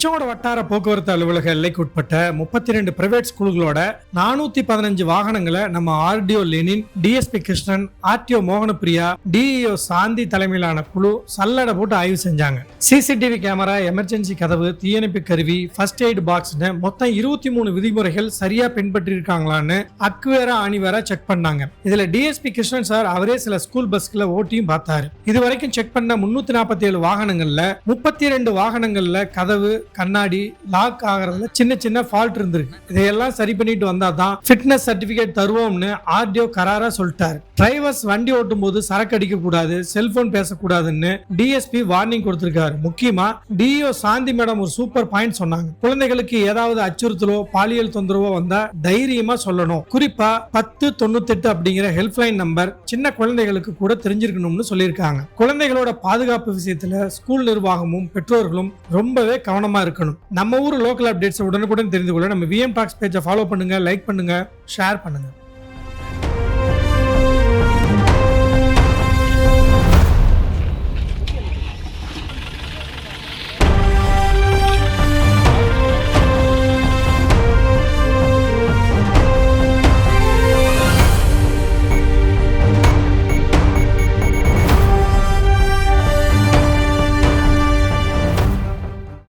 திருச்செங்கோடு வட்டார போக்குவரத்து அலுவலக எல்லைக்கு உட்பட்ட 32 பிரைவேட் ஸ்கூல்களோட 415 வாகனங்களை நம்ம RTO Lenin, DSP Krishnan, RTO Mohanapriya, DEO Shanthi தலைமையிலான குழு சல்லடை போட்டு ஆய்வு செஞ்சாங்க. சிசிடிவி கேமரா, எமர்ஜென்சி கதவு, தீயணைப்பு கருவி, ஃபர்ஸ்ட் எய்ட் பாக்ஸ்னு மொத்தம் 23 விதிமுறைகள் சரியா பின்பற்றி இருக்காங்களான்னு அக்குவேரா ஆணிவேரா செக் பண்ணாங்க. இதுல டிஎஸ்பி கிருஷ்ணன் சார் அவரே சில ஸ்கூல் பஸ்களை ஓட்டியும் பார்த்தாரு. இது வரைக்கும் செக் பண்ண 347 வாகனங்கள்ல 32 வாகனங்கள்ல கதவு, கண்ணாடி லாக் ஆகிறதுல சின்ன ஃபால்ட் இருந்திருக்கு. இதையெல்லாம் சரி பண்ணிட்டு வந்தாதான் ஃபிட்னஸ் சர்டிபிகேட் தருவோம்னு ஆர்டிஓ கராரா சொல்லிட்டாரு. டிரைவர்ஸ் வண்டி ஓட்டும் போது சரக்கு அடிக்க கூடாது, செல்போன் பேசக்கூடாதுன்னு டிஎஸ்பி வார்னிங் கொடுத்திருக்காரு. முக்கியமா டிஇஓ சாந்தி மேடம் ஒரு சூப்பர் பாயிண்ட் சொன்னாங்க. குழந்தைகளுக்கு ஏதாவது அச்சுறுத்தலோ பாலியல் தொந்தரவோ வந்தா தைரியமா சொல்லணும். குறிப்பா 1098 அப்படிங்கிற ஹெல்ப்லைன் நம்பர் சின்ன குழந்தைகளுக்கு கூட தெரிஞ்சிருக்கணும்னு சொல்லியிருக்காங்க. குழந்தைகளோட பாதுகாப்பு விஷயத்துல ஸ்கூல் நிர்வாகமும் பெற்றோர்களும் ரொம்பவே கவனமா இருக்கணும். நம்ம ஊர் லோக்கல் அப்டேட்ஸ் உடனுக்குடன் தெரிந்து கொள்ள நம்ம விஎம் டாக்ஸ் பேஜை ஃபாலோ பண்ணுங்க, லைக் பண்ணுங்க, ஷேர் பண்ணுங்க.